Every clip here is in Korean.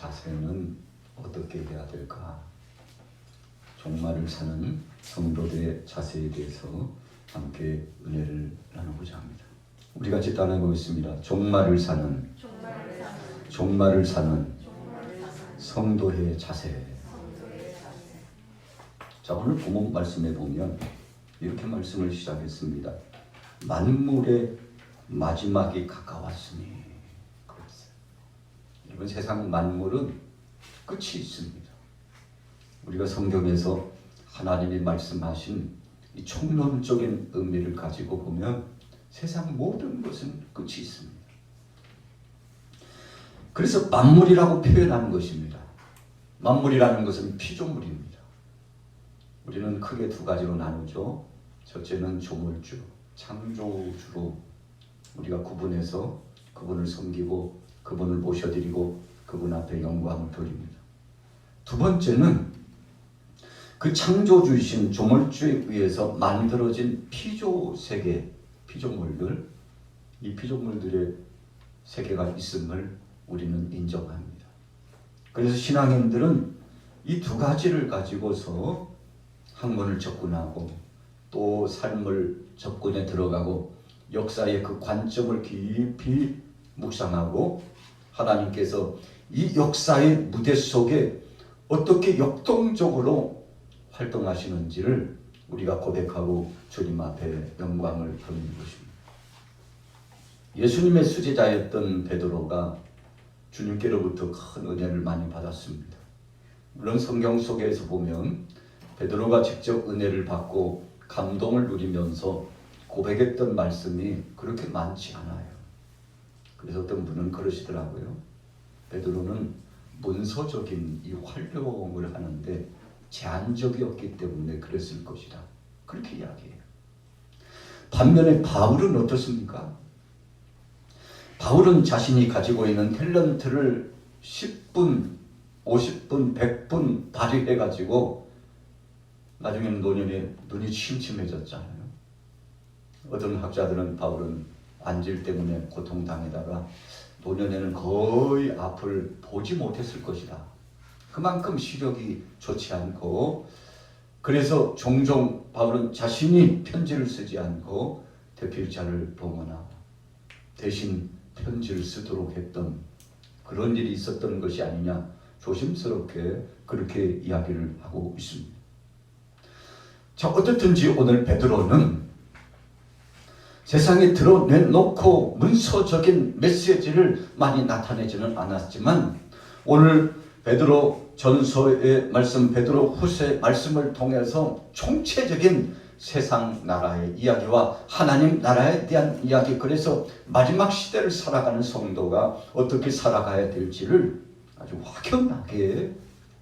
자세는 어떻게 해야 될까? 종말을 사는 성도들의 자세에 대해서 함께 은혜를 나누고자 합니다. 우리 같이 따라해보겠습니다. 종말을 사는 성도의 자세. 자, 오늘 본문 말씀에 보면 이렇게 말씀을 시작했습니다. 만물의 마지막이 가까웠으니. 그랬어요. 여러분, 세상 만물은 끝이 있습니다. 우리가 성경에서 하나님이 말씀하신 이 총론적인 의미를 가지고 보면 세상 모든 것은 끝이 있습니다. 그래서 만물이라고 표현하는 것입니다. 만물이라는 것은 피조물입니다. 우리는 크게 두 가지로 나누죠. 첫째는 조물주, 창조주로 우리가 구분해서 그분을 섬기고 그분을 모셔드리고 그분 앞에 영광을 돌립니다. 두 번째는 그 창조주이신 조물주에 의해서 만들어진 피조세계, 피조물들, 이 피조물들의 세계가 있음을 우리는 인정합니다. 그래서 신앙인들은 이 두 가지를 가지고서 학문을 접근하고 또 삶을 접근에 들어가고 역사의 그 관점을 깊이 묵상하고 하나님께서 이 역사의 무대 속에 어떻게 역동적으로 활동하시는지를 우리가 고백하고 주님 앞에 영광을 돌리는 것입니다. 예수님의 수제자였던 베드로가 주님께로부터 큰 은혜를 많이 받았습니다. 물론 성경 속에서 보면 베드로가 직접 은혜를 받고 감동을 누리면서 고백했던 말씀이 그렇게 많지 않아요. 그래서 어떤 분은 그러시더라고요. 베드로는 문서적인 이 활용을 하는데 제한적이었기 때문에 그랬을 것이다. 그렇게 이야기해요. 반면에 바울은 어떻습니까? 바울은 자신이 가지고 있는 탤런트를 10분, 50분, 100분 발휘해가지고 나중에는 노년에 눈이 침침해졌잖아요. 어떤 학자들은 바울은 안질 때문에 고통당하다가 노년에는 거의 앞을 보지 못했을 것이다. 그만큼 시력이 좋지 않고 그래서 종종 바울은 자신이 편지를 쓰지 않고 대필자를 봉헌하고 대신 편지를 쓰도록 했던 그런 일이 있었던 것이 아니냐 조심스럽게 그렇게 이야기를 하고 있습니다. 자, 어떻든지 오늘 베드로는 세상에 드러내놓고 문서적인 메시지를 많이 나타내지는 않았지만 오늘 베드로 전서의 말씀, 베드로 후서의 말씀을 통해서 총체적인 세상 나라의 이야기와 하나님 나라에 대한 이야기, 그래서 마지막 시대를 살아가는 성도가 어떻게 살아가야 될지를 아주 확연하게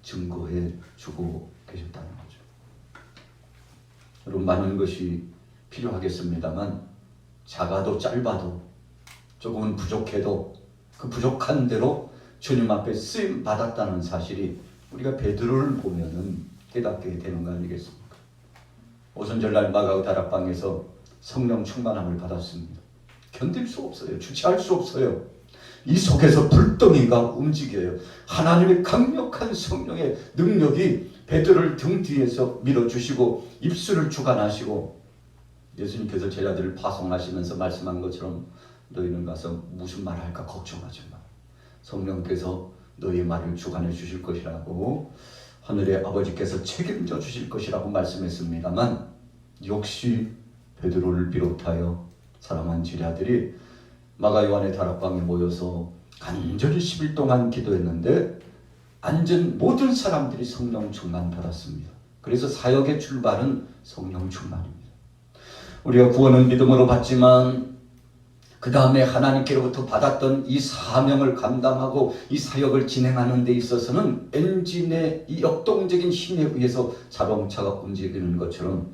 증거해 주고 계셨다는 거죠. 여러분, 많은 것이 필요하겠습니다만 작아도 짧아도 조금은 부족해도 그 부족한 대로 주님 앞에 쓰임 받았다는 사실이 우리가 베드로를 보면은 깨닫게 되는 거 아니겠습니까? 오순절날 마가의 다락방에서 성령 충만함을 받았습니다. 견딜 수 없어요. 주체할 수 없어요. 이 속에서 불덩이가 움직여요. 하나님의 강력한 성령의 능력이 베드로를 등 뒤에서 밀어주시고 입술을 주관하시고 예수님께서 제자들을 파송하시면서 말씀한 것처럼 너희는 가서 무슨 말 할까 걱정하지 마. 성령께서 너희의 말을 주관해 주실 것이라고 하늘의 아버지께서 책임져 주실 것이라고 말씀했습니다만 역시 베드로를 비롯하여 사랑한 제자들이 마가 요한의 다락방에 모여서 간절히 10일 동안 기도했는데 앉은 모든 사람들이 성령 충만 받았습니다. 그래서 사역의 출발은 성령 충만입니다. 우리가 구원은 믿음으로 받지만 그 다음에 하나님께로부터 받았던 이 사명을 감당하고 이 사역을 진행하는 데 있어서는 엔진의 이 역동적인 힘에 의해서 자동차가 움직이는 것처럼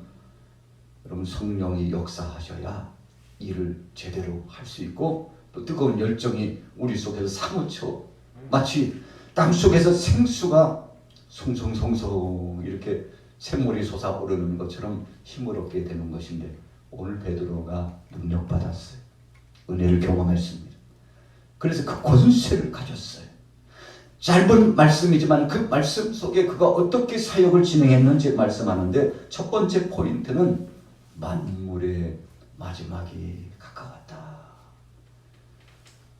여러분 성령이 역사하셔야 일을 제대로 할 수 있고 또 뜨거운 열정이 우리 속에서 사무쳐 마치 땅속에서 생수가 송송송송 이렇게 샘물이 솟아오르는 것처럼 힘을 얻게 되는 것인데 오늘 베드로가 능력받았어요. 은혜를 경험했습니다. 그래서 그 권세를 가졌어요. 짧은 말씀이지만 그 말씀 속에 그가 어떻게 사역을 진행했는지 말씀하는데, 첫 번째 포인트는 만물의 마지막이 가까웠다.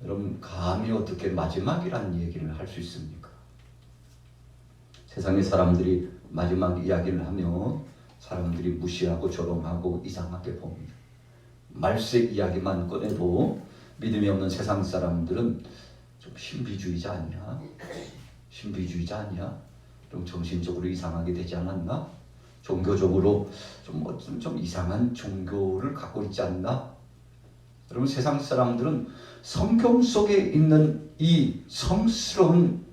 여러분, 감히 어떻게 마지막이라는 얘기를 할 수 있습니까? 세상의 사람들이 마지막 이야기를 하면 사람들이 무시하고 조롱하고 이상하게 봅니다. 말세 이야기만 꺼내도 믿음이 없는 세상 사람들은 좀 신비주의자 아니야? 신비주의자 아니야? 좀 정신적으로 이상하게 되지 않았나? 종교적으로 좀 이상한 종교를 갖고 있지 않나? 여러분, 세상 사람들은 성경 속에 있는 이 성스러운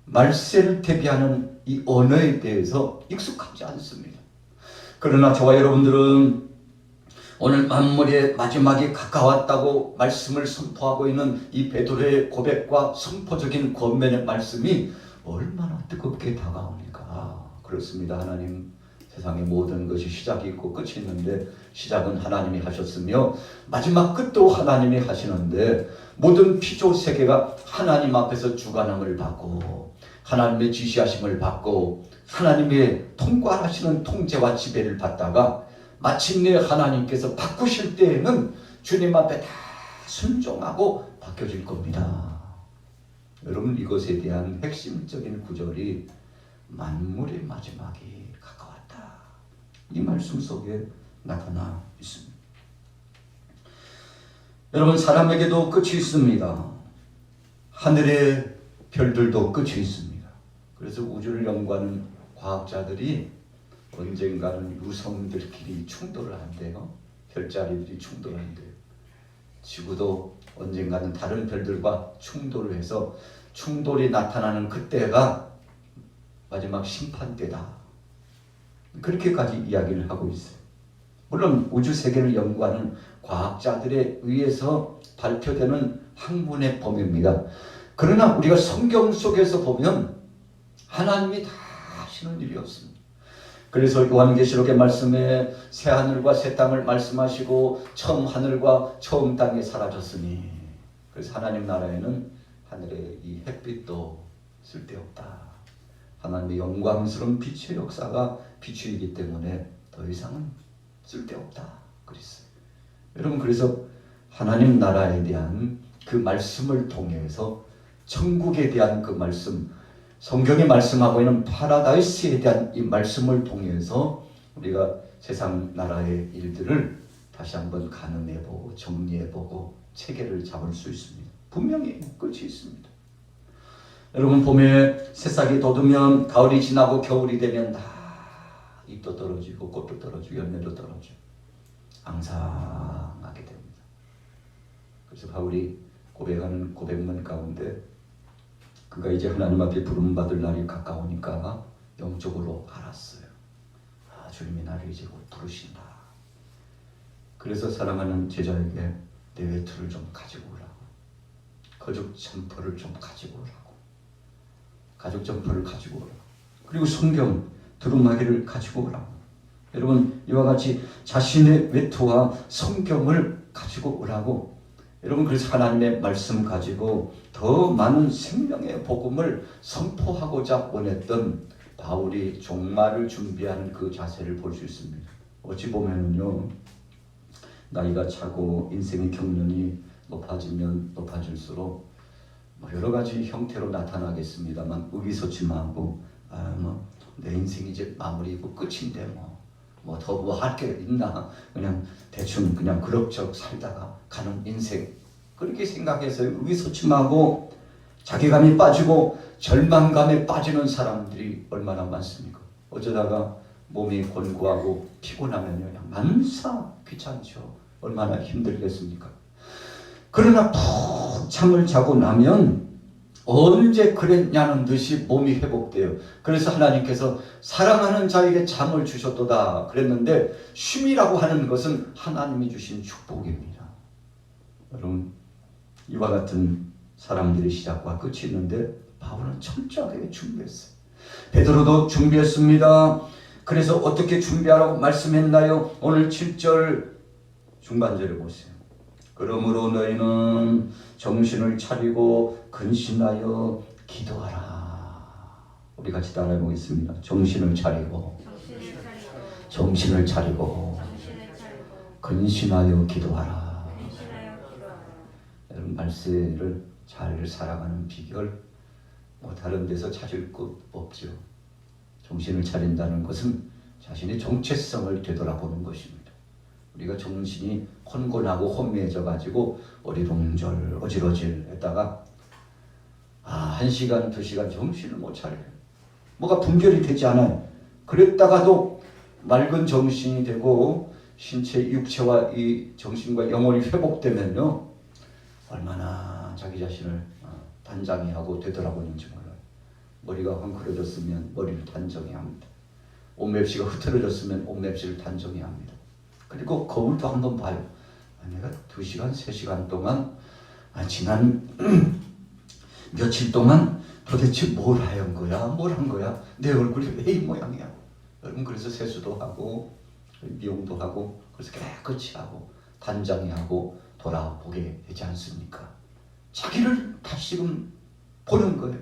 말세를 대비하는 이 언어에 대해서 익숙하지 않습니다. 그러나 저와 여러분들은 오늘 만물의 마지막이 가까웠다고 말씀을 선포하고 있는 이 베드로의 고백과 선포적인 권면의 말씀이 얼마나 뜨겁게 다가옵니까? 그렇습니다. 하나님, 세상의 모든 것이 시작이 있고 끝이 있는데 시작은 하나님이 하셨으며 마지막 끝도 하나님이 하시는데, 모든 피조 세계가 하나님 앞에서 주관함을 받고 하나님의 지시하심을 받고 하나님의 통괄하시는 통제와 지배를 받다가 마침내 하나님께서 바꾸실 때에는 주님 앞에 다 순종하고 바뀌어질 겁니다. 여러분, 이것에 대한 핵심적인 구절이 만물의 마지막이 가까웠다, 이 말씀 속에 나타나 있습니다. 여러분, 사람에게도 끝이 있습니다. 하늘의 별들도 끝이 있습니다. 그래서 우주를 연구하는 과학자들이 언젠가는 유성들끼리 충돌을 한대요. 별자리들이 충돌을 한대요. 지구도 언젠가는 다른 별들과 충돌을 해서 충돌이 나타나는 그때가 마지막 심판 때다, 그렇게까지 이야기를 하고 있어요. 물론 우주 세계를 연구하는 과학자들에 의해서 발표되는 학문의 범위입니다. 그러나 우리가 성경 속에서 보면 하나님이 다 하시는 일이 없습니다. 그래서 요한계시록의 말씀에 새 하늘과 새 땅을 말씀하시고 처음 하늘과 처음 땅이 사라졌으니, 그래서 하나님 나라에는 하늘의 이 햇빛도 쓸데없다. 하나님의 영광스러운 빛의 역사가 비추이기 때문에 더 이상은 쓸데없다 그랬어요. 여러분, 그래서 하나님 나라에 대한 그 말씀을 통해서 천국에 대한 그 말씀, 성경이 말씀하고 있는 파라다이스에 대한 이 말씀을 통해서 우리가 세상 나라의 일들을 다시 한번 가늠해보고 정리해보고 체계를 잡을 수 있습니다. 분명히 끝이 있습니다. 여러분, 봄에 새싹이 돋으면 가을이 지나고 겨울이 되면 다 잎도 떨어지고 꽃도 떨어지고 열매도 떨어지고 앙상하게 됩니다. 그래서 바울이 고백하는 고백문 가운데 그가 이제 하나님 앞에 부름받을 날이 가까우니까 영적으로 알았어요. 주님이 나를 이제 곧 부르신다. 그래서 사랑하는 제자에게 내 외투를 좀 가지고 오라고, 거룩 점퍼를 좀 가지고 오라고, 가죽 점퍼를 가지고 오라고, 그리고 성경 두루마기를 가지고 오라고. 여러분, 이와 같이 자신의 외투와 성경을 가지고 오라고. 여러분, 그래서 하나님의 말씀 가지고 더 많은 생명의 복음을 선포하고자 원했던 바울이 종말을 준비하는 그 자세를 볼 수 있습니다. 어찌 보면은요, 나이가 차고 인생의 경륜이 높아지면 높아질수록 여러 가지 형태로 나타나겠습니다만 의기소침하고 내 인생이 이제 마무리고 끝인데 더 할 게 있나, 그냥 대충 그냥 그럭저럭 살다가 가는 인생, 그렇게 생각해서 의기소침하고 자괴감이 빠지고 절망감에 빠지는 사람들이 얼마나 많습니까? 어쩌다가 몸이 곤고하고 피곤하면요, 그냥 만사 귀찮죠. 얼마나 힘들겠습니까? 그러나 푹 잠을 자고 나면 언제 그랬냐는 듯이 몸이 회복돼요. 그래서 하나님께서 사랑하는 자에게 잠을 주셨도다 그랬는데, 쉼이라고 하는 것은 하나님이 주신 축복입니다. 여러분, 이와 같은 사람들의 시작과 끝이 있는데 바울은 철저하게 준비했어요. 베드로도 준비했습니다. 그래서 어떻게 준비하라고 말씀했나요? 오늘 7절 중반절을 보세요. 그러므로 너희는 정신을 차리고 근신하여 기도하라. 우리 같이 따라해 보겠습니다. 정신을 차리고 정신을 차리고 정신을 차리고 정신을 차리고 근신하여 기도하라. 근신하여 기도하라. 여러분 말세를 잘 살아가는 비결 뭐 다른 데서 찾을 것 없죠. 정신을 차린다는 것은 자신의 정체성을 되돌아보는 것입니다. 우리가 정신이 혼곤하고 혼미해져 가지고 어리둥절 어질어질 했다가 1시간 2시간 정신을 못 차려요. 뭐가 분별이 되지 않아요. 그랬다가도 맑은 정신이 되고 신체 육체와 이 정신과 영혼이 회복되면요 얼마나 자기 자신을 단장히 하고 되돌아보는지 몰라요. 머리가 헝클어졌으면 머리를 단정해야 합니다. 옷맵시가 흐트러졌으면 옷맵시를 단정해야 합니다. 그리고 거울도 한번 봐요. 내가 2시간 3시간 동안 지난 며칠 동안 도대체 뭘 한 거야? 내 얼굴이 왜 이 모양이야? 여러분 그래서 세수도 하고 미용도 하고 그래서 깨끗이 하고 단장히 하고 돌아보게 되지 않습니까? 자기를 다시금 보는 거예요.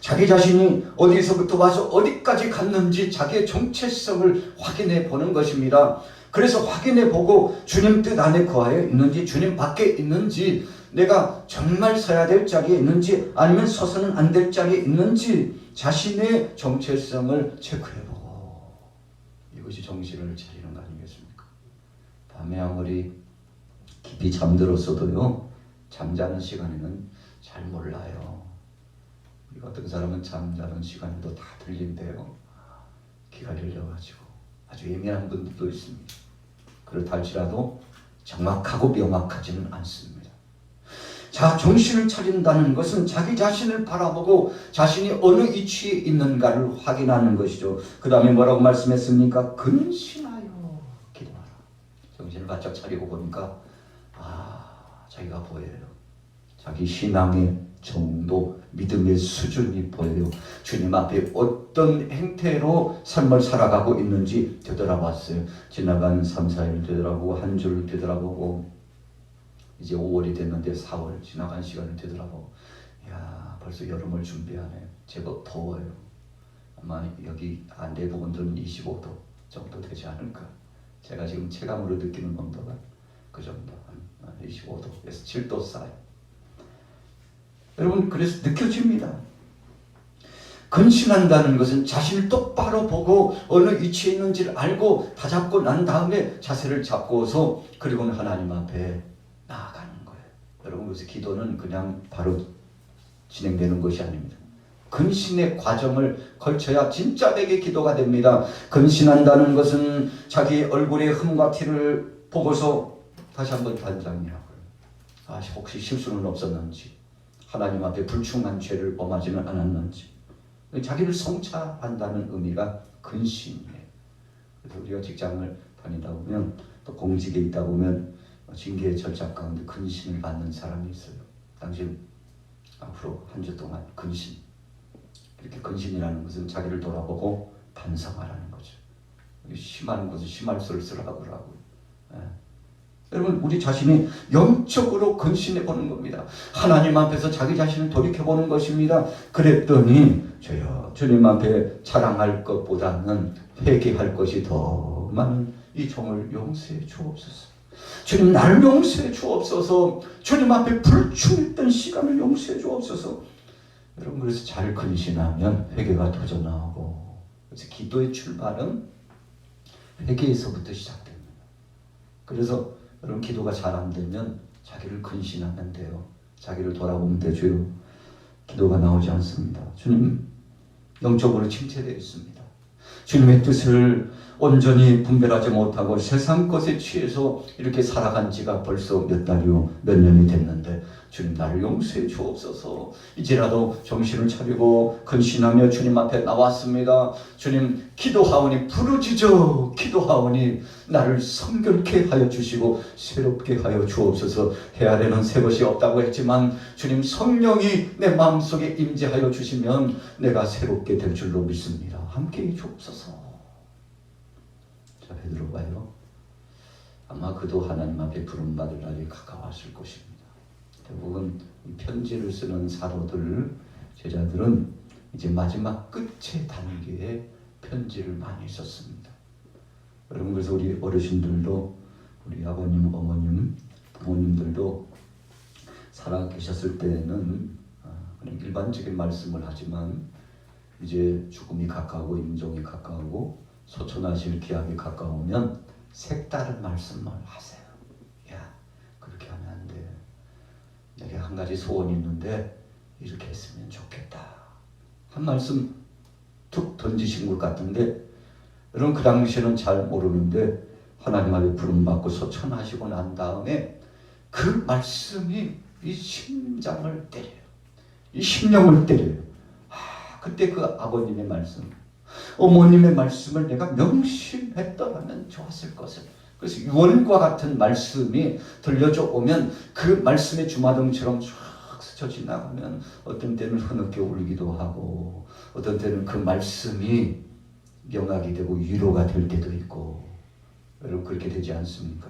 자기 자신이 어디서부터 와서 어디까지 갔는지 자기의 정체성을 확인해 보는 것입니다. 그래서 확인해 보고 주님 뜻 안에 거하여 있는지 주님 밖에 있는지 내가 정말 서야 될 자리에 있는지 아니면 서서는 안 될 자리에 있는지 자신의 정체성을 체크해보고 이것이 정신을 차리는 거 아니겠습니까? 밤에 아무리 깊이 잠들었어도요 잠자는 시간에는 잘 몰라요. 어떤 사람은 잠자는 시간에도 다 들린대요. 귀가 열려가지고 아주 예민한 분들도 있습니다. 그렇다 할지라도 정확하고 명확하지는 않습니다. 자, 정신을 차린다는 것은 자기 자신을 바라보고 자신이 어느 위치에 있는가를 확인하는 것이죠. 그 다음에 뭐라고 말씀했습니까? 근신하여 기도하라. 정신을 바짝 차리고 보니까 자기가 보여요. 자기 신앙의 정도, 믿음의 수준이 보여요. 주님 앞에 어떤 행태로 삶을 살아가고 있는지 되돌아봤어요. 지나간 3, 4일 되돌아보고 한 줄 되돌아보고 이제 5월이 됐는데 4월 지나간 시간을 되돌아보고 벌써 여름을 준비하네. 제법 더워요. 아마 여기 내부분들은 25도 정도 되지 않을까. 제가 지금 체감으로 느끼는 온도가 그 정도, 한 25도에서 7도 사이. 여러분 그래서 느껴집니다. 근신한다는 것은 자신을 똑바로 보고 어느 위치에 있는지를 알고 다잡고 난 다음에 자세를 잡고서 그리고는 하나님 앞에 나아가는 거예요. 여러분 그래서 기도는 그냥 바로 진행되는 것이 아닙니다. 근신의 과정을 거쳐야 진짜 내게 기도가 됩니다. 근신한다는 것은 자기 얼굴의 흠과 티를 보고서 다시 한번 단장히 하고요. 혹시 실수는 없었는지 하나님 앞에 불충한 죄를 범하지는 않았는지 자기를 성찰한다는 의미가 근신이에요. 그래서 우리가 직장을 다니다 보면 또 공직에 있다 보면 징계의 절차 가운데 근신을 받는 사람이 있어요. 당신 앞으로 한 주 동안 근신. 이렇게 근신이라는 것은 자기를 돌아보고 반성하라는 거죠. 심한 것은 심할수록 쓰라고라고요. 여러분 우리 자신이 영적으로 근신해 보는 겁니다. 하나님 앞에서 자기 자신을 돌이켜 보는 것입니다. 그랬더니 주님 앞에 자랑할 것보다는 회개할 것이 더 많은 이 종을 용서해 주옵소서. 주님 나를 용서해 주옵소서. 주님 앞에 불충했던 시간을 용서해 주옵소서. 여러분 그래서 잘 근신하면 회개가 터져 나오고 그래서 기도의 출발은 회개에서부터 시작됩니다. 그래서 여러분 기도가 잘 안 되면 자기를 근신하면 돼요. 자기를 돌아보면 되죠. 기도가 나오지 않습니다. 주님 영적으로 침체되어 있습니다. 주님의 뜻을 온전히 분별하지 못하고 세상 것에 취해서 이렇게 살아간 지가 벌써 몇 달이요 몇 년이 됐는데 주님 나를 용서해 주옵소서. 이제라도 정신을 차리고 근신하며 주님 앞에 나왔습니다. 주님 기도하오니 부르짖어 기도하오니 나를 성결케 하여 주시고 새롭게 하여 주옵소서. 해야 되는 새 것이 없다고 했지만 주님 성령이 내 마음속에 임재하여 주시면 내가 새롭게 될 줄로 믿습니다. 함께해 주옵소서. 자, 베드로 봐요. 아마 그도 하나님 앞에 부름받을 날이 가까웠을 것입니다. 대부분 이 편지를 쓰는 사도들, 제자들은 이제 마지막 끝의 단계에 편지를 많이 썼습니다. 여러분, 그래서 우리 어르신들도, 우리 아버님, 어머님, 부모님들도 살아 계셨을 때는 그냥 일반적인 말씀을 하지만 이제 죽음이 가까우고 임종이 가까우고 소천하실 기약이 가까우면 색다른 말씀을 하세요. 야, 그렇게 하면 안 돼. 내게 한 가지 소원이 있는데 이렇게 했으면 좋겠다. 한 말씀 툭 던지신 것 같은데, 여러분 그 당시에는 잘 모르는데 하나님 앞에 부름받고 소천하시고 난 다음에 그 말씀이 이 심장을 때려요. 이 심령을 때려요. 그때 그 아버님의 말씀, 어머님의 말씀을 내가 명심했더라면 좋았을 것을. 그래서 유언과 같은 말씀이 들려져 오면 그 말씀의 주마등처럼 쫙 스쳐 지나가면 어떤 때는 흐느껴 울기도 하고 어떤 때는 그 말씀이 명확이 되고 위로가 될 때도 있고. 여러분 그렇게 되지 않습니까?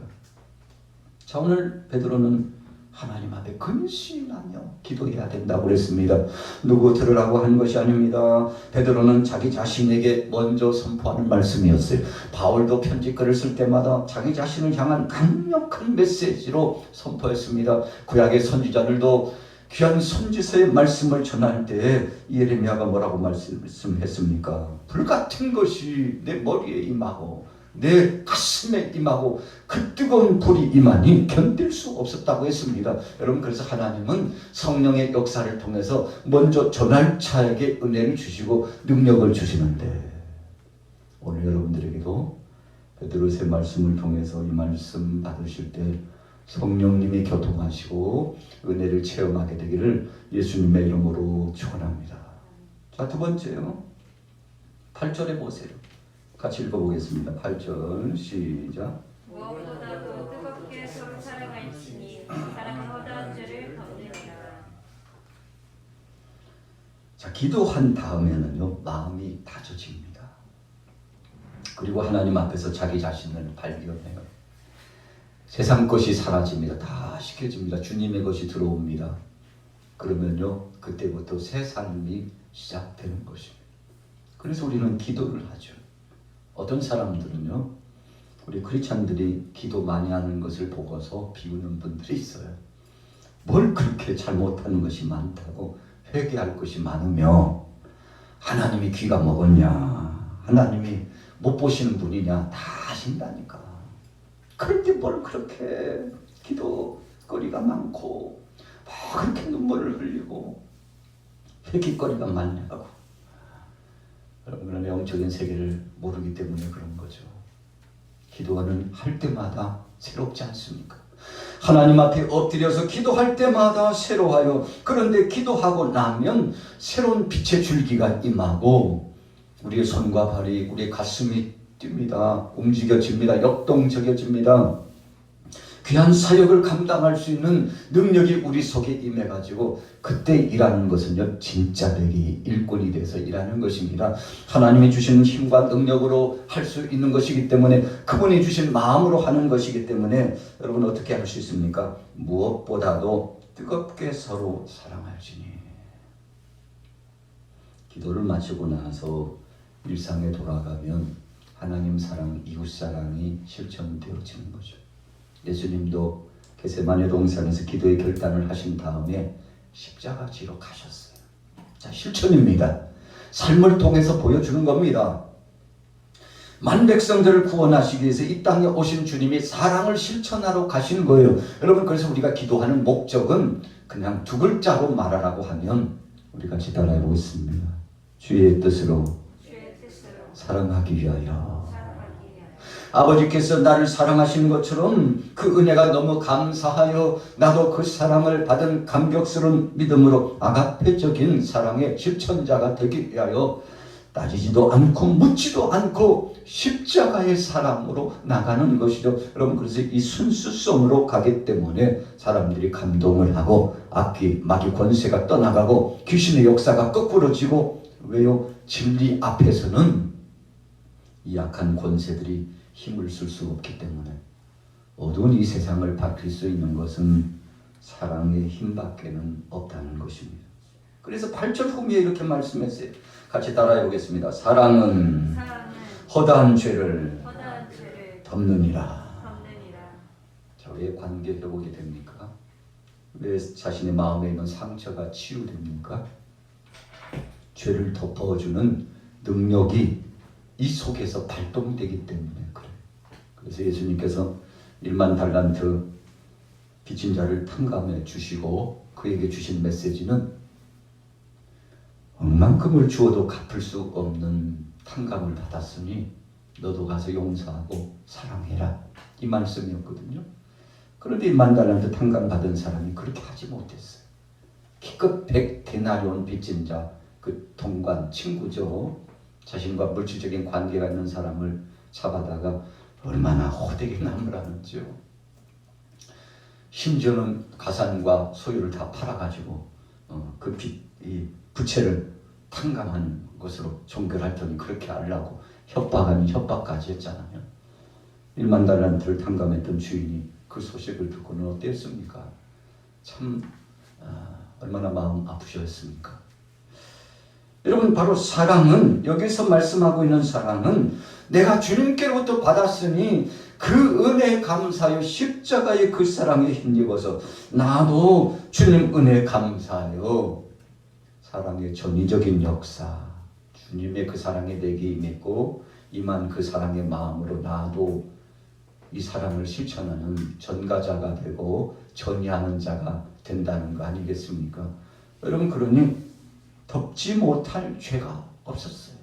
자, 오늘 베드로는 하나님 앞에 근신하며 기도해야 된다고 그랬습니다. 누구 들으라고 한 것이 아닙니다. 베드로는 자기 자신에게 먼저 선포하는 말씀이었어요. 바울도 편지글을 쓸 때마다 자기 자신을 향한 강력한 메시지로 선포했습니다. 구약의 선지자들도 귀한 선지서의 말씀을 전할 때 예레미야가 뭐라고 말씀했습니까? 불같은 것이 내 머리에 임하고 내 가슴에 임하고 그 뜨거운 불이 임하니 견딜 수 없었다고 했습니다. 여러분, 그래서 하나님은 성령의 역사를 통해서 먼저 전할 자에게 은혜를 주시고 능력을 주시는데, 오늘 여러분들에게도 베드로의 말씀을 통해서 이 말씀 받으실 때 성령님이 교통하시고 은혜를 체험하게 되기를 예수님의 이름으로 축원합니다. 자, 두 번째요. 8절에 보세요. 같이 읽어보겠습니다. 8절 시작. 무엇보다도 뜨겁게 서로 사랑할지니 사랑은 허다한 죄를 덮느니라. 자, 기도한 다음에는요, 마음이 다져집니다. 그리고 하나님 앞에서 자기 자신을 발견해요. 세상 것이 사라집니다. 다 시켜집니다. 주님의 것이 들어옵니다. 그러면요, 그때부터 새 삶이 시작되는 것입니다. 그래서 우리는 기도를 하죠. 어떤 사람들은요, 우리 크리스찬들이 기도 많이 하는 것을 보고서 비우는 분들이 있어요. 뭘 그렇게 잘못하는 것이 많다고, 회개할 것이 많으며 하나님이 귀가 먹었냐, 하나님이 못 보시는 분이냐, 다 아신다니까. 그런데 뭘 그렇게 기도거리가 많고 뭐 그렇게 눈물을 흘리고 회개거리가 많냐고. 여러분은 영적인 세계를 모르기 때문에 그런 거죠. 기도는 할 때마다 새롭지 않습니까? 하나님 앞에 엎드려서 기도할 때마다 새로워요. 그런데 기도하고 나면 새로운 빛의 줄기가 임하고 우리의 손과 발이, 우리의 가슴이 뜁니다. 움직여집니다. 역동적여집니다. 귀한 사역을 감당할 수 있는 능력이 우리 속에 임해가지고 그때 일하는 것은요, 진짜 내기 일꾼이 돼서 일하는 것입니다. 하나님이 주신 힘과 능력으로 할 수 있는 것이기 때문에, 그분이 주신 마음으로 하는 것이기 때문에 여러분 어떻게 할 수 있습니까? 무엇보다도 뜨겁게 서로 사랑할지니. 기도를 마치고 나서 일상에 돌아가면 하나님 사랑, 이웃 사랑이 실천되어지는 거죠. 예수님도 겟세마네 동산에서 기도의 결단을 하신 다음에 십자가 지러 가셨어요. 자, 실천입니다. 삶을 통해서 보여주는 겁니다. 만백성들을 구원하시기 위해서 이 땅에 오신 주님이 사랑을 실천하러 가신 거예요. 여러분, 그래서 우리가 기도하는 목적은 그냥 두 글자로 말하라고 하면 우리 같이 따라해 보겠습니다. 주의 뜻으로 사랑하기 위하여. 아버지께서 나를 사랑하시는 것처럼 그 은혜가 너무 감사하여 나도 그 사랑을 받은 감격스러운 믿음으로 아가페적인 사랑의 실천자가 되기 위하여 따지지도 않고 묻지도 않고 십자가의 사랑으로 나가는 것이죠. 여러분, 그래서 이 순수성으로 가기 때문에 사람들이 감동을 하고 악기, 마귀 권세가 떠나가고 귀신의 역사가 거꾸로지고, 왜요? 진리 앞에서는 이 약한 권세들이 힘을 쓸 수 없기 때문에. 어두운 이 세상을 밝힐 수 있는 것은 사랑의 힘밖에는 없다는 것입니다. 그래서 8절 후미에 이렇게 말씀했어요. 같이 따라해 보겠습니다. 사랑은 허다한 죄를 덮느니라. 자, 왜 관계 회복이 됩니까? 왜 자신의 마음에 있는 상처가 치유됩니까? 죄를 덮어주는 능력이 이 속에서 발동되기 때문에 그래요. 그래서 예수님께서 1만 달란트 빚진 자를 탕감해 주시고 그에게 주신 메시지는 얼만큼을 주어도 갚을 수 없는 탕감을 받았으니 너도 가서 용서하고 사랑해라, 이 말씀이었거든요. 그런데 1만 달란트 탕감 받은 사람이 그렇게 하지 못했어요. 기껏 100데나리온 빚진 자, 그 동관 친구죠. 자신과 물질적인 관계가 있는 사람을 잡아다가 얼마나 호되게 나무라는지요. 심지어는 가산과 소유를 다 팔아가지고 그 이 부채를 탕감한 것으로 종결할 테니 그렇게 하려고 협박하니 협박까지 했잖아요. 1만 달란트를 탕감했던 주인이 그 소식을 듣고는 어땠습니까? 참 얼마나 마음 아프셨습니까? 여러분, 바로 사랑은, 여기서 말씀하고 있는 사랑은 내가 주님께로부터 받았으니 그 은혜에 감사하여 십자가의 그 사랑에 힘입어서 나도 주님 은혜에 감사하여 사랑의 전위적인 역사, 주님의 그 사랑에 내게 임했고 임한 그 사랑의 마음으로 나도 이 사랑을 실천하는 전가자가 되고 전이하는 자가 된다는 거 아니겠습니까? 여러분, 그러니 덮지 못할 죄가 없었어요.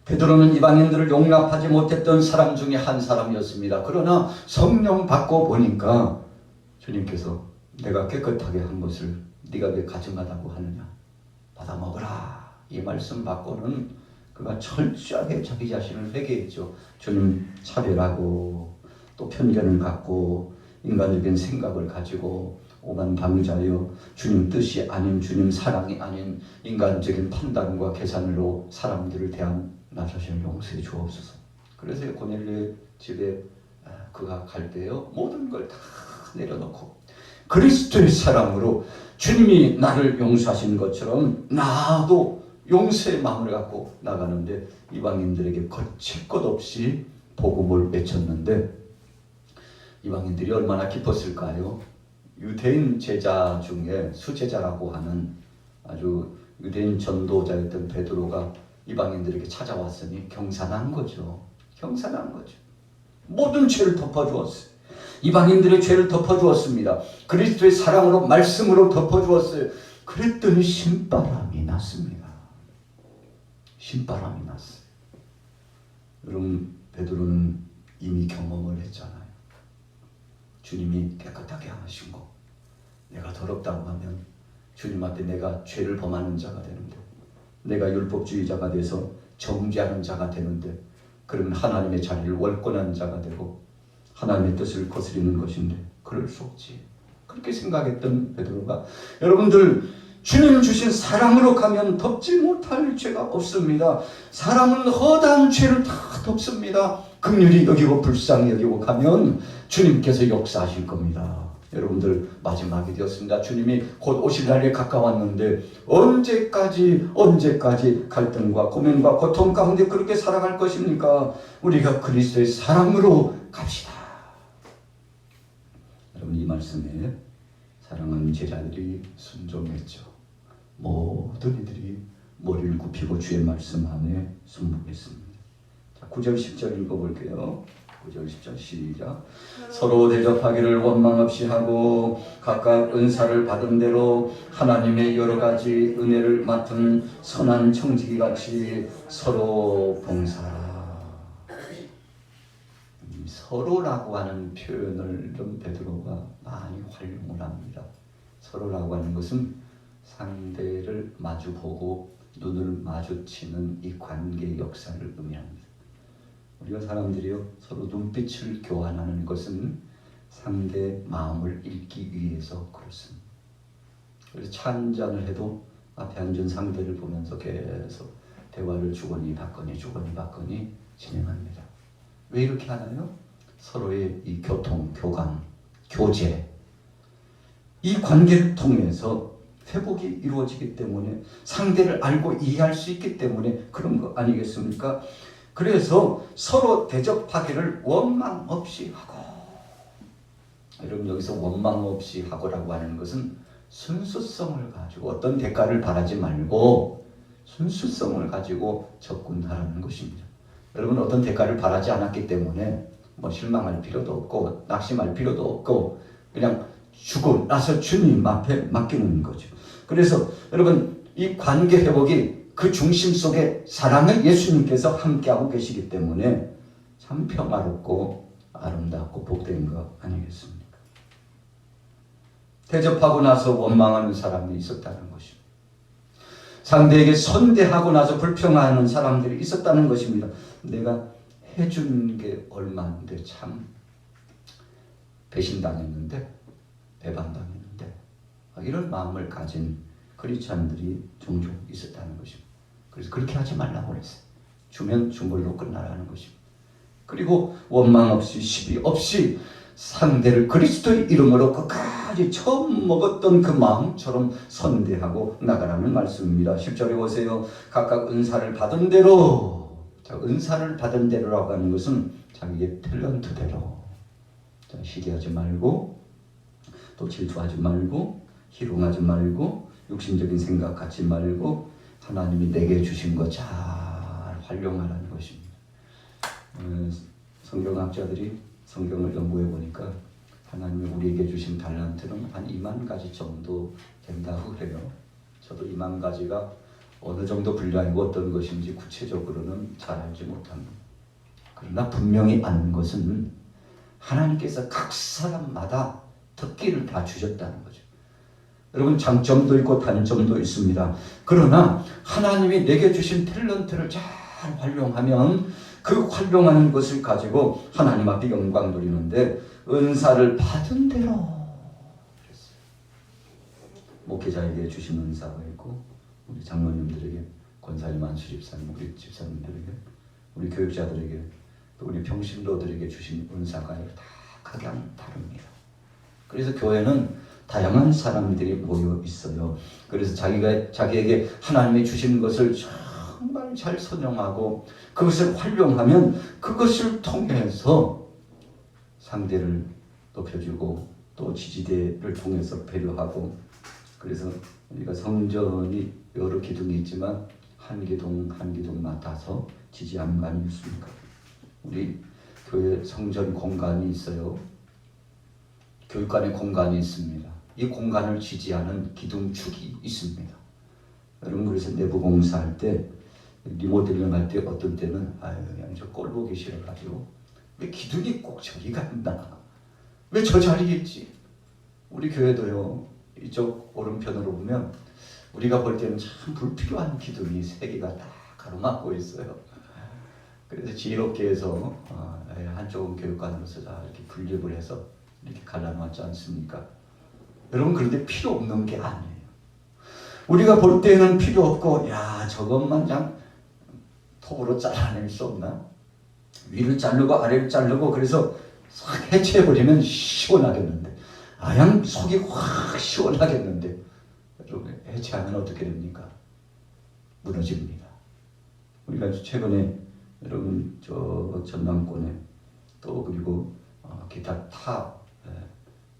베드로는 이방인들을 용납하지 못했던 사람 중에 한 사람이었습니다. 그러나 성령 받고 보니까 주님께서 내가 깨끗하게 한 것을 네가 왜 가증하다고 하느냐, 받아 먹으라, 이 말씀 받고는 그가 철저하게 자기 자신을 회개했죠. 주님 차별하고 또 편견을 갖고 인간적인 생각을 가지고 오만방자여 주님 뜻이 아닌, 주님 사랑이 아닌 인간적인 판단과 계산으로 사람들을 대한 나 자신을 용서해 주옵소서. 그래서 고넬료의 집에 그가 갈 때요, 모든 걸 다 내려놓고 그리스도의 사랑으로 주님이 나를 용서하신 것처럼 나도 용서의 마음을 갖고 나가는데 이방인들에게 거칠 것 없이 복음을 외쳤는데 이방인들이 얼마나 기뻤을까요? 유대인 제자 중에 수제자라고 하는 아주 유대인 전도자였던 베드로가 이방인들에게 찾아왔으니 경산한 거죠. 경산한 거죠. 모든 죄를 덮어주었어요. 이방인들의 죄를 덮어주었습니다. 그리스도의 사랑으로, 말씀으로 덮어주었어요. 그랬더니 신바람이 났습니다. 신바람이 났어요. 여러분, 베드로는 이미 경험을 했잖아요. 주님이 깨끗하게 하신 거. 내가 더럽다고 하면 주님 앞에 내가 죄를 범하는 자가 되는데, 내가 율법주의자가 돼서 정죄하는 자가 되는데, 그러면 하나님의 자리를 월권한 자가 되고 하나님의 뜻을 거스리는 것인데 그럴 수 없지. 그렇게 생각했던 베드로가, 여러분들 주님 주신 사랑으로 가면 덮지 못할 죄가 없습니다. 사랑은 허다한 죄를 다 덮습니다. 긍휼히 여기고 불쌍히 여기고 가면 주님께서 역사하실 겁니다. 여러분들, 마지막이 되었습니다. 주님이 곧 오실 날에 가까웠는데 언제까지 갈등과 고민과 고통 가운데 그렇게 살아갈 것입니까? 우리가 그리스도의 사랑으로 갑시다. 여러분, 이 말씀에 사랑하는 제자들이 순종했죠. 모든 이들이 머리를 굽히고 주의 말씀 안에 순복했습니다. 자, 9절 10절 읽어볼게요. 9절 10절 시작. 서로 대접하기를 원망 없이 하고 각각 은사를 받은 대로 하나님의 여러 가지 은혜를 맡은 선한 청지기같이 서로 봉사하라. 서로라고 하는 표현을 좀 베드로가 많이 활용을 합니다. 서로라고 하는 것은 상대를 마주보고 눈을 마주치는 이 관계의 역사를 의미합니다. 우리가 사람들이요, 서로 눈빛을 교환하는 것은 상대의 마음을 읽기 위해서 그렇습니다. 그래서 차 한잔을 해도 앞에 앉은 상대를 보면서 계속 대화를 주거니 받거니 진행합니다. 왜 이렇게 하나요? 서로의 이 교통, 교감, 교제, 이 관계를 통해서 회복이 이루어지기 때문에 상대를 알고 이해할 수 있기 때문에 그런 거 아니겠습니까? 그래서 서로 대접하기를 원망 없이 하고, 여러분 여기서 원망 없이 하고라고 하는 것은 순수성을 가지고 어떤 대가를 바라지 말고 순수성을 가지고 접근하라는 것입니다. 여러분 어떤 대가를 바라지 않았기 때문에 뭐 실망할 필요도 없고 낙심할 필요도 없고 그냥 주고 나서 주님 앞에 맡기는 거죠. 그래서 여러분 이 관계 회복이 그 중심 속에 사랑의 예수님께서 함께하고 계시기 때문에 참 평화롭고 아름답고 복된 거 아니겠습니까? 대접하고 나서 원망하는 사람이 있었다는 것입니다. 상대에게 선대하고 나서 불평하는 사람들이 있었다는 것입니다. 내가 해준 게 얼마인데 참 배신당했는데 배반당했는데 이런 마음을 가진 크리스찬들이 종종 있었다는 것입니다. 그래서 그렇게 하지 말라고 그랬어요. 주면 준 걸로 끝나라는 것입니다. 그리고 원망 없이 시비 없이 상대를 그리스도의 이름으로 끝까지 처음 먹었던 그 마음처럼 선대하고 나가라는 말씀입니다. 10절에 보세요. 각각 은사를 받은 대로, 자, 은사를 받은 대로라고 하는 것은 자기의 탤런트대로, 자, 시기하지 말고 또 질투하지 말고 희롱하지 말고 육신적인 생각 갖지 말고 하나님이 내게 주신 거 잘 활용하라는 것입니다. 성경학자들이 성경을 연구해 보니까 하나님이 우리에게 주신 달란트는 한 2만 가지 정도 된다고 해요. 저도 2만 가지가 어느 정도 분량이고 어떤 것인지 구체적으로는 잘 알지 못합니다. 그러나 분명히 아는 것은 하나님께서 각 사람마다 특기를 다 주셨다는 거죠. 여러분 장점도 있고 단점도 있습니다. 그러나 하나님이 내게 주신 탤런트를 잘 활용하면 그 활용하는 것을 가지고 하나님 앞에 영광 돌리는데 은사를 받은 대로 그랬어요. 목회자에게 주신 은사가 있고 우리 장로님들에게 권사님 안수집사님 우리 집사님들에게 우리 교육자들에게 또 우리 평신도들에게 주신 은사가 다 각양 다릅니다. 그래서 교회는 다양한 사람들이 모여 있어요. 그래서 자기에게 하나님이 주신 것을 정말 잘 선용하고 그것을 활용하면 그것을 통해서 상대를 높여주고 또 지지대를 통해서 배려하고, 그래서 우리가 성전이 여러 기둥이 있지만 한 기둥 한 기둥 맡아서 지지하는 거 아니겠습니까? 우리 교회 성전 공간이 있어요. 교육관의 공간이 있습니다. 이 공간을 지지하는 기둥축이 있습니다. 여러분 그래서 내부 공사할 때 리모델링 할 때 어떤 때는 그냥 저 꼴 보기 싫어가지고 왜 기둥이 꼭 저기가 있나? 왜 저 자리에 있지? 우리 교회도요. 이쪽 오른편으로 보면 우리가 볼 때는 참 불필요한 기둥이 3개가 다 가로막고 있어요. 그래서 지혜롭게 해서 한쪽은 교육관으로서 다 이렇게 분립을 해서 이렇게 갈라놓았지 않습니까? 여러분 그런데 필요 없는 게 아니에요. 우리가 볼 때는 필요 없고 야 저것만 그냥 톱으로 잘라낼 수 없나? 위를 자르고 아래를 자르고 그래서 싹 해체해버리면 시원하겠는데 그냥 속이 확 시원하겠는데 여러분 해체하면 어떻게 됩니까? 무너집니다. 우리가 최근에 여러분 저 전남권에 또 그리고 기타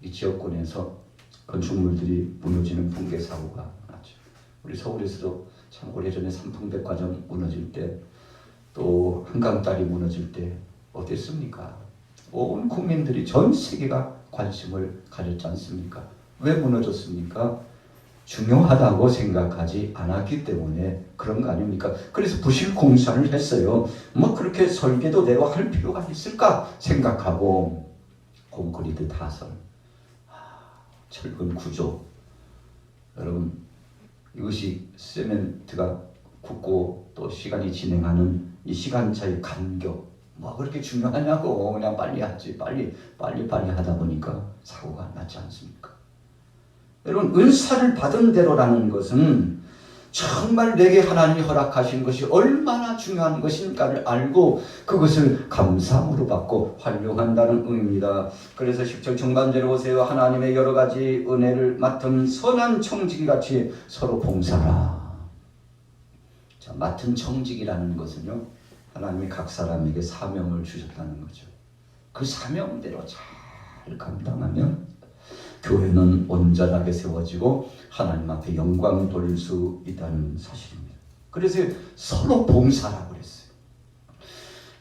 이 지역권에서 건축물들이 무너지는 붕괴 사고가 났죠. 우리 서울에서도 참 오래전에 삼풍백화점 무너질 때 또 한강다리 무너질 때 어땠습니까? 온 국민들이 전 세계가 관심을 가졌지 않습니까? 왜 무너졌습니까? 중요하다고 생각하지 않았기 때문에 그런 거 아닙니까? 그래서 부실 공사를 했어요. 뭐 그렇게 설계도 내고 할 필요가 있을까 생각하고 콘크리트 타설, 철근 구조, 여러분 이것이 세멘트가 굳고 또 시간이 진행하는 이 시간차의 간격 뭐 그렇게 중요하냐고 그냥 빨리 하지 빨리 하다 보니까 사고가 났지 않습니까? 여러분 은사를 받은 대로라는 것은 정말 내게 하나님이 허락하신 것이 얼마나 중요한 것인가를 알고 그것을 감사함으로 받고 활용한다는 의미입니다. 그래서 10절 중간절에 보세요. 하나님의 여러 가지 은혜를 맡은 선한 청지기같이 서로 봉사라. 자, 맡은 청지기라는 것은요, 하나님이 각 사람에게 사명을 주셨다는 거죠. 그 사명대로 잘 감당하면 교회는 온전하게 세워지고 하나님 앞에 영광을 돌릴 수 있다는 사실입니다. 그래서 서로 봉사라고 그랬어요.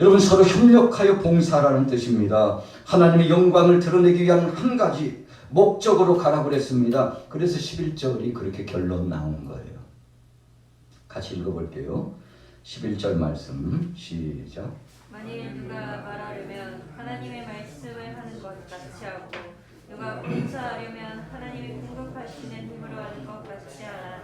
여러분, 서로 협력하여 봉사라는 뜻입니다. 하나님의 영광을 드러내기 위한 한 가지 목적으로 가라고 그랬습니다. 그래서 11절이 그렇게 결론 나온 거예요. 같이 읽어볼게요. 11절 말씀 시작. 만일 누가 말하려면 하나님의 말씀을 하는 것 같이 하고 누가 봉사하려면 하나님이 공급하시는 힘으로 하는 것 같이 하라.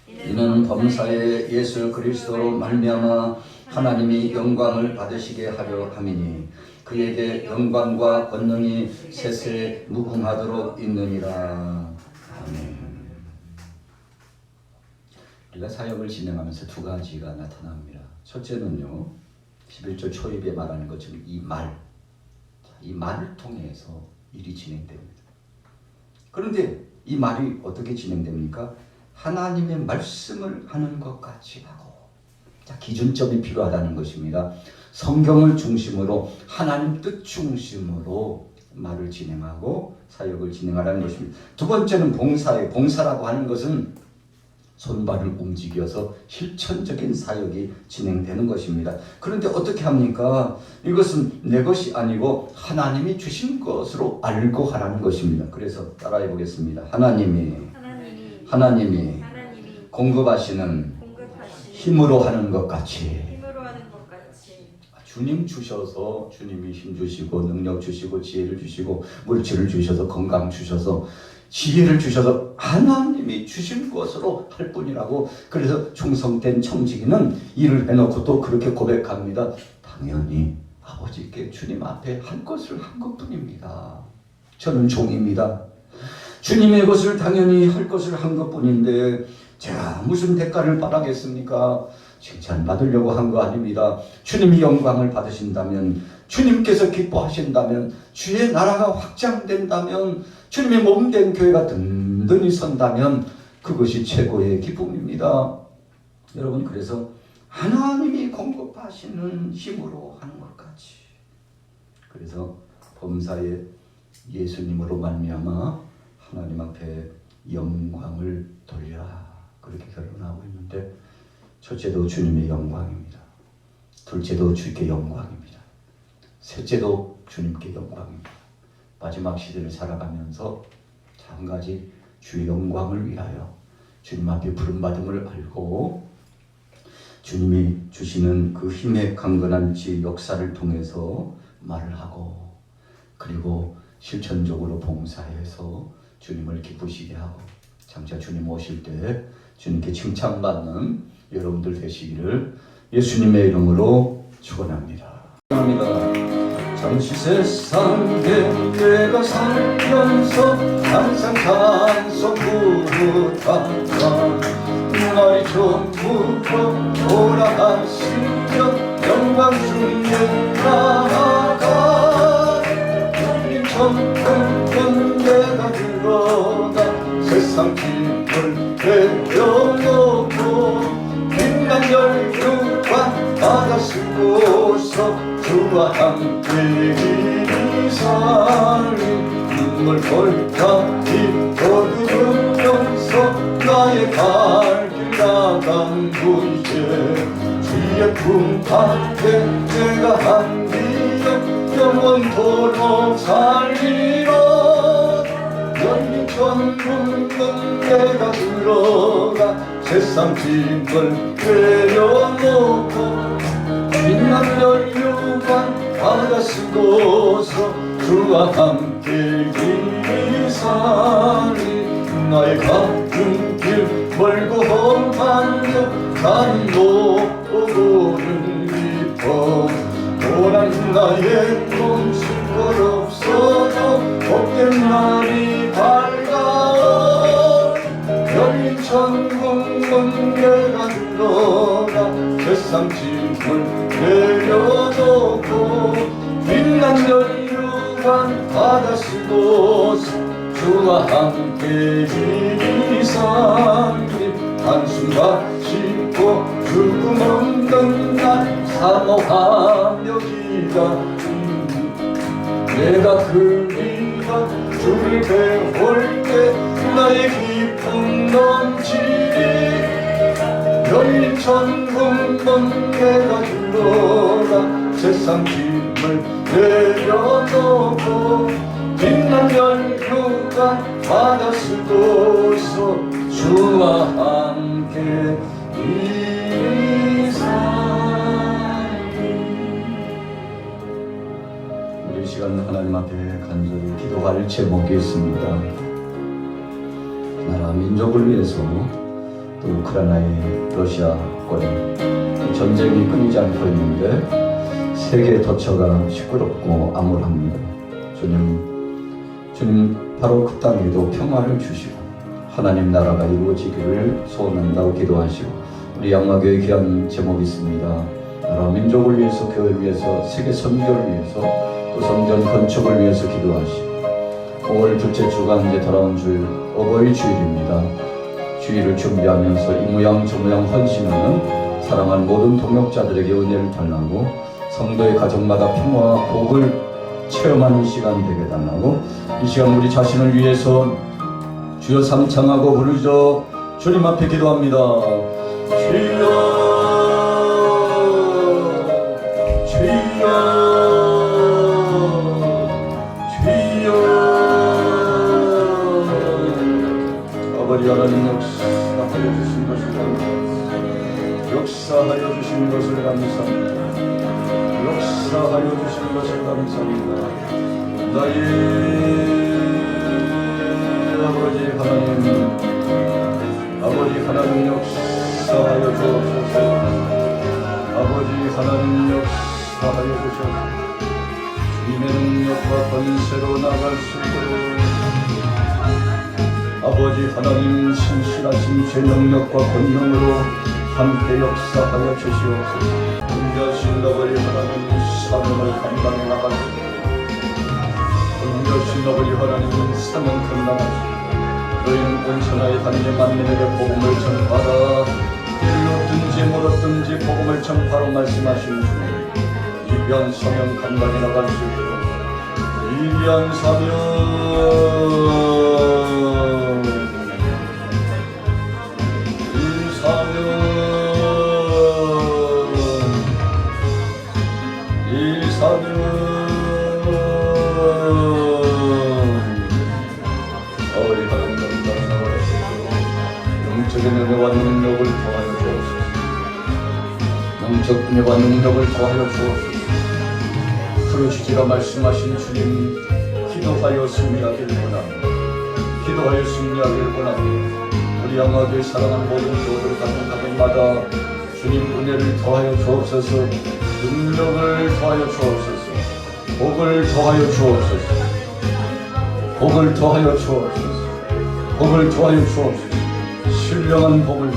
이는 범사에 예수 그리스도로 말미암아 하나님이 영광을 받으시게 하려 함이니 그에게 영광과 권능이 세세 무궁하도록 있느니라. 아멘. 우리가 사역을 진행하면서 두 가지가 나타납니다. 첫째는요, 11절 초입에 말하는 것처럼 이 말을 통해서 일이 진행됩니다. 그런데 이 말이 어떻게 진행됩니까? 하나님의 말씀을 하는 것 같이 하고, 자, 기준점이 필요하다는 것입니다. 성경을 중심으로 하나님 뜻 중심으로 말을 진행하고 사역을 진행하라는 것입니다. 두 번째는 봉사예요. 봉사라고 하는 것은 손발을 움직여서 실천적인 사역이 진행되는 것입니다. 그런데 어떻게 합니까? 이것은 내 것이 아니고 하나님이 주신 것으로 알고 하라는 것입니다. 그래서 따라해 보겠습니다. 하나님이 공급하시는 힘으로 하는 것 같이 주님 주셔서 주님이 힘 주시고 능력 주시고 지혜를 주시고 물질을 주셔서 건강 주셔서 지혜를 주셔서 하나님이 주신 것으로 할 뿐이라고. 그래서 충성된 청지기는 일을 해놓고 또 그렇게 고백합니다. 당연히 아버지께 주님 앞에 할 것을 한 것뿐입니다. 저는 종입니다. 주님의 것을 당연히 할 것을 한 것뿐인데 제가 무슨 대가를 바라겠습니까? 칭찬받으려고 한 거 아닙니다. 주님이 영광을 받으신다면, 주님께서 기뻐하신다면, 주의 나라가 확장된다면, 주님의 몸된 교회가 든든히 선다면 그것이 최고의 기쁨입니다. 여러분, 그래서 하나님이 공급하시는 힘으로 하는 것 같이, 그래서 범사에 예수님으로 말미암아 하나님 앞에 영광을 돌리라, 그렇게 결론하고 있는데, 첫째도 주님의 영광입니다. 둘째도 주께 영광입니다. 셋째도 주님께 영광입니다. 마지막 시대를 살아가면서 한 가지 주의 영광을 위하여 주님 앞에 부름받음을 알고 주님이 주시는 그 힘의 강건한 지 역사를 통해서 말을 하고, 그리고 실천적으로 봉사해서 주님을 기쁘시게 하고, 장차 주님 오실 때 주님께 칭찬받는 여러분들 되시기를 예수님의 이름으로 축원합니다. 잠시 세상에 내가 살면서 항상 찬송 부르다가 날이 전부터 돌아가시며 영광 중에 나아가 천국은 내가 들어가 세상 짐을 내려놓고 빛난 열두관 바다 쓰고서 주와 함께 이 살이 눈물 벌타기 거두면서 나의 갈 길 나간구 이제 주의 품 앞에 내가 한 기억 영원토록 살리라. 열린 천국은 내가 들어가 세상 짐을 내려놓고 빛난 연료관 바다 쓰고서 주와 함께 이 살이 나의 가는 길 멀고 험한데 나는 못 보고는 깊어 도란 나의 몸짓 없어도 복된 날이 밝아 열린 천국 문 내려놓고 빛난 연휴관 받아 쓰고서 주와 함께 지리삼길 한숨과 씻고 죽음 없는 날 사모하며 기다리니 내가 그리가 주를 배울 때 나의 기쁨 넘치리 열린 천국문 내가 들어가 세상 짐을 내려놓고 빛난 연휴관 받아 쓰고서 주와 함께 이 시간 하나님 앞에 간절히 기도할 제목이 있습니다. 나라 민족을 위해서 또 우크라이나의 러시아권 전쟁이 끊이지 않고 있는데 세계 도처가 시끄럽고 암울합니다. 주님 바로 그 땅에도 평화를 주시고 하나님 나라가 이루어지기를 소원한다고 기도하시고 우리 양마교회 귀한 제목이 있습니다. 나라 민족을 위해서 교회를 위해서 세계 선교를 위해서 또 성전 건축을 위해서 기도하시고 5월 둘째 주가 이제 돌아온 주일 어버이 주일입니다. 주일을 준비하면서 이 모양 저 모양 헌신하는 사랑하는 모든 동역자들에게 은혜를 달라고 성도의 가정마다 평화와 복을 체험하는 시간 되게 달라고 이 시간 우리 자신을 위해서 주여 삼창하고 부르짖어 주님 앞에 기도합니다. 주여 주여 아버지 하나님 역사하여 주신 것을 감사합니다. 역사하여 주신 것을 감사합니다. 역사하여 주신 것을 감사합니다. 나의 아버지 하나님 역사하여 주옵소서. 아버지 하나님 역사하여 주옵소서. 주님의 능력과 권세로 나갈 수 있도록 아버지 하나님 신실하신 제 능력과 권능으로 함께 역사하여 주시옵소서. 은혜하신 아버지 하나님 사명을 감당해 나가시고 은혜하신 아버지 하나님 사명 감당하시고 너희는 온천하에 다니는 만민에게 복음을 전파하라. 길을 얻든지 못 얻든지 복음을 전파로 말씀하시는 주님 이 귀한 사명 감당해 나갈 수 있도록 이 귀한 사명 아버지 하나님 감사하옵소서. 영적인 은혜와 능력을 더하여 주옵소서. 영적 은혜와 능력을 더하여 주옵소서. 부르짖으라 말씀하신 주님 기도하여 승리하길 원합니다. 기도하여 승리하길 원합니다. 우리 양화교회 사랑하는 모든 교우들 가정마다 주님 은혜를 더하여 주옵소서. 능력을 더하여 주옵소서. 복을 더하여 주옵소서. 복을 더하여 주옵소서. 복을 더하여 주옵소서. 신령한 복을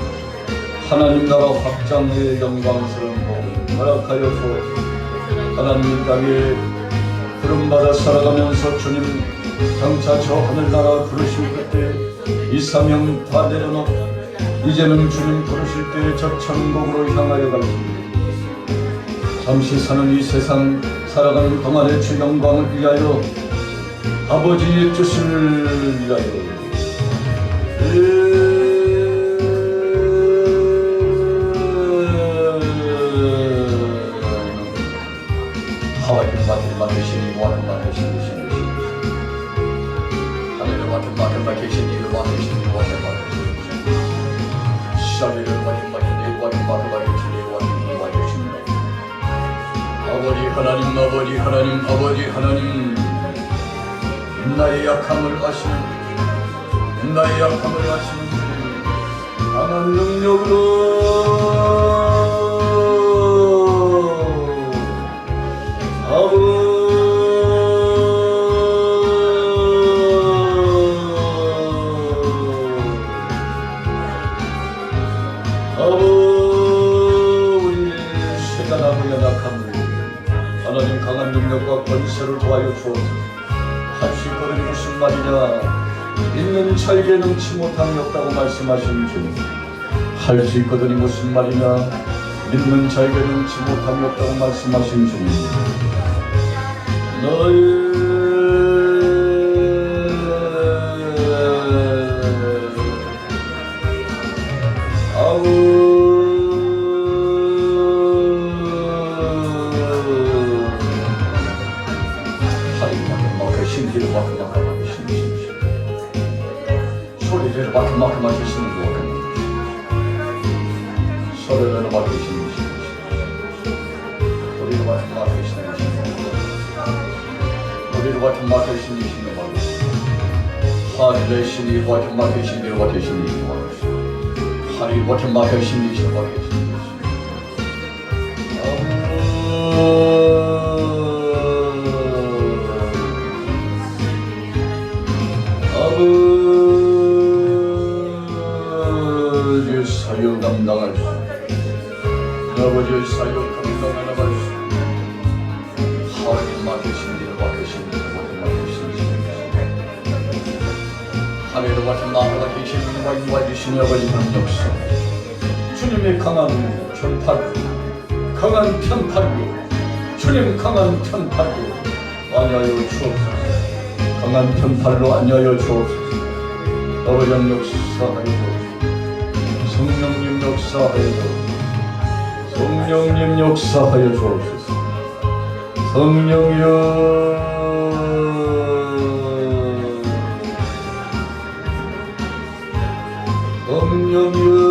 하나님 나라 확장의 영광스러운 복을 허락하여 주옵소서. 하나님 땅에 부름받아 살아가면서 주님 장차 저 하늘나라 부르실 그때 이 사명 다 내려놓고 이제는 주님 부르실 때 저 천국으로 향하여 갑니다. 잠시 사는 이 세상 살아가는 동안의 주 영광을 위하여 아버지의 뜻을 위하여 하와이를 맡으시니 와는 맡으시니 하늘을 맡으시니 이를 맡으시니 와는 맡으시니 시아비를 맡으시니 와는 맡으시니 와는 맡으시니 아버지 하나님 나의 약함을 아시는 강한 능력으로 우리 쇠가 나무 연약함을 하나님 강한 능력과 권세를 더하여 주옵소서. 할 수 있거든 무슨 말이냐. 믿는 자에게 능치 못함이 없다고 말씀하신 주님. 할 수 있거든이 무슨 말이냐. 믿는 자에게 능치 못함이 없다고 말씀하신 주님. 너의 신기를 마크마크하게 신기시오. 소리를 마크마크하게 신기시오. 소리를 마크마크하게 신기시오. 소리를 마크마크하게 신기시오. 소리를 마크마크하게 신기시오. 하늘의 신이 마크마크하게 신기시오. 하늘이 마크마크하게 신기시오. 아버지의 사역 감당할 수, 아버지의 사역 감당하는 수, 하나님 맡으신 일을 맡으신 일을 맡으신 하늘을 맡은 나라가 계신 분과 인도해주신 아버지 역사, 주님의 강한 편팔로, 주님 강한 편팔로 안위하여 주옵소서. 강한 편팔로 안위하여 주옵소서. 아버지 역사하여 주옵소서. 성령님 역사하여 주옵소서. 성령님 역사하여 주옵소서. 성령이여 성령이여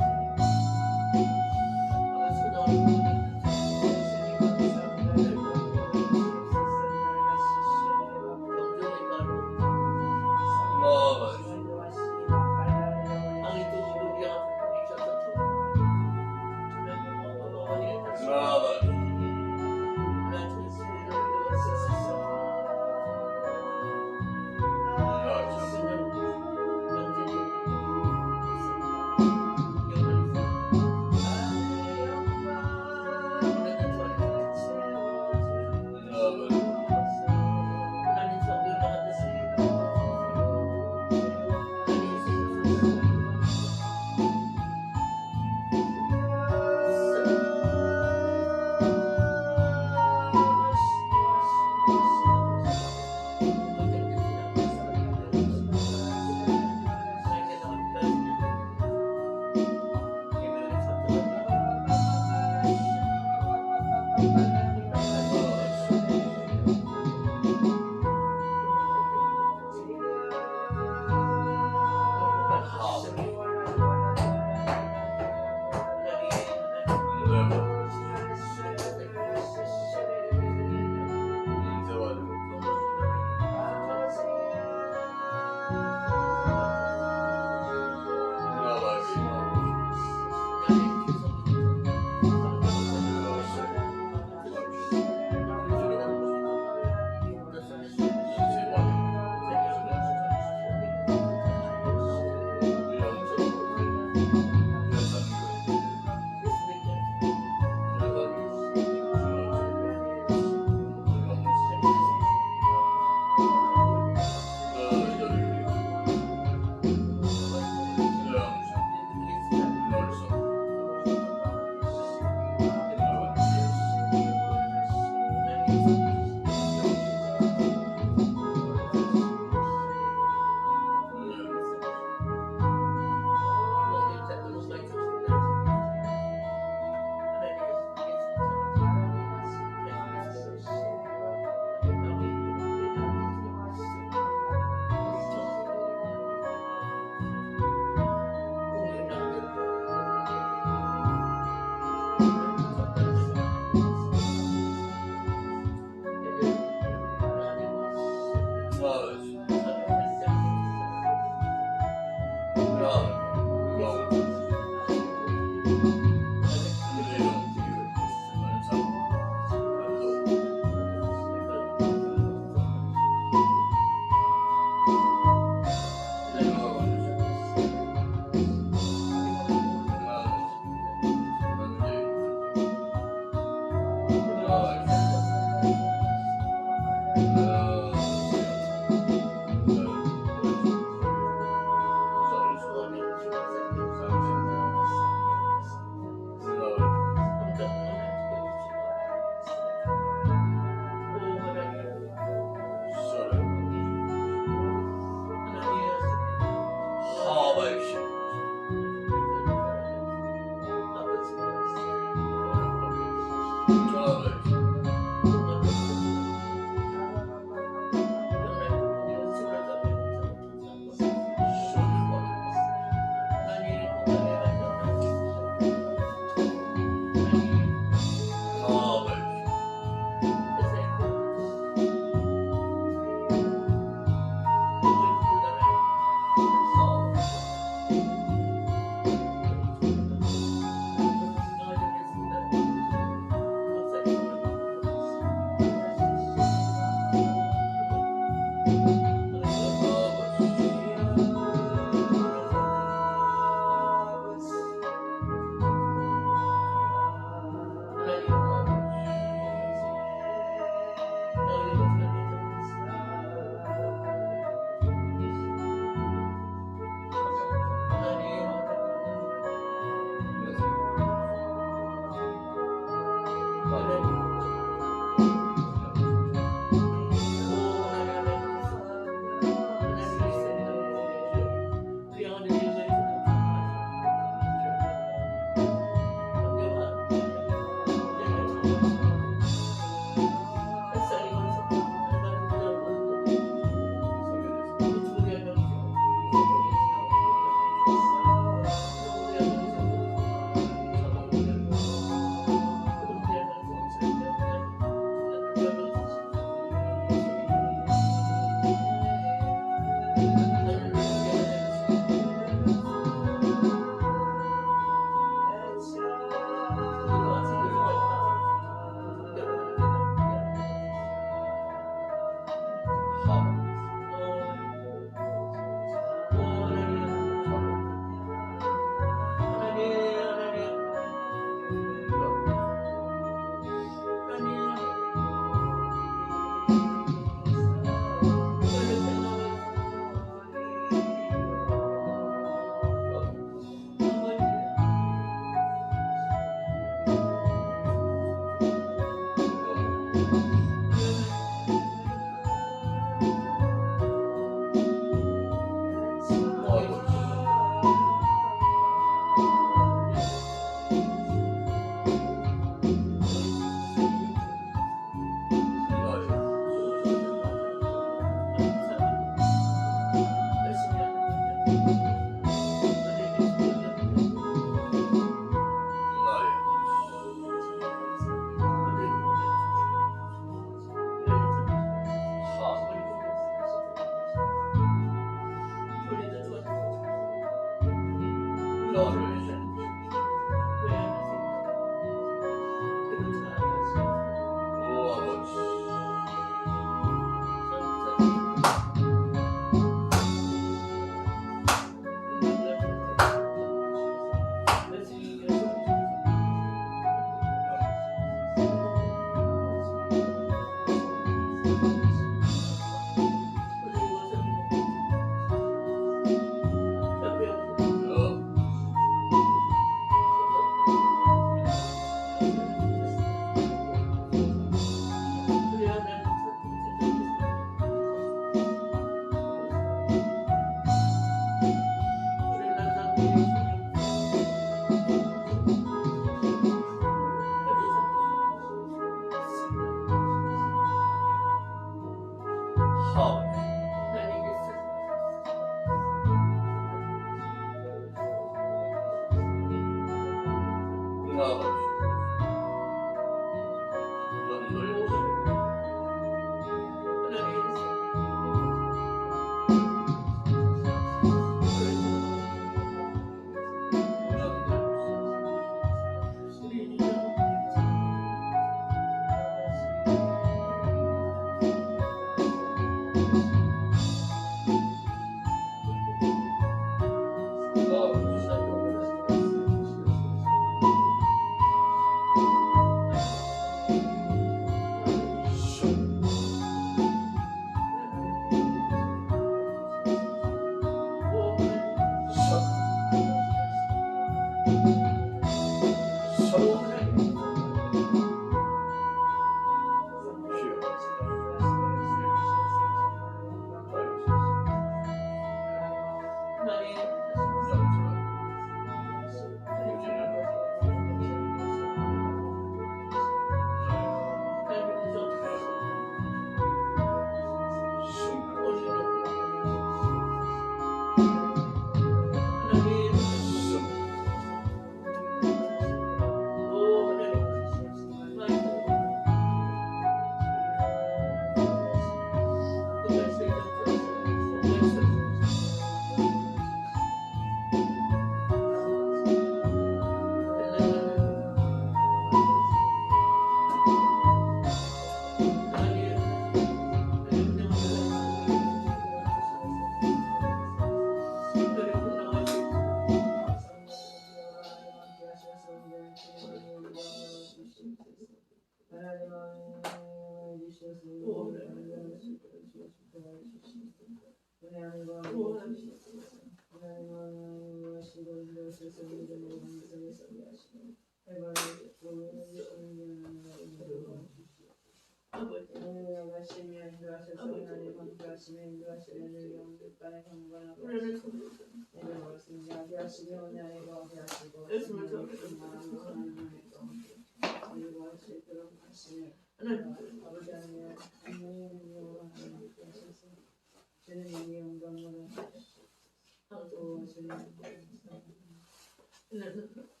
주님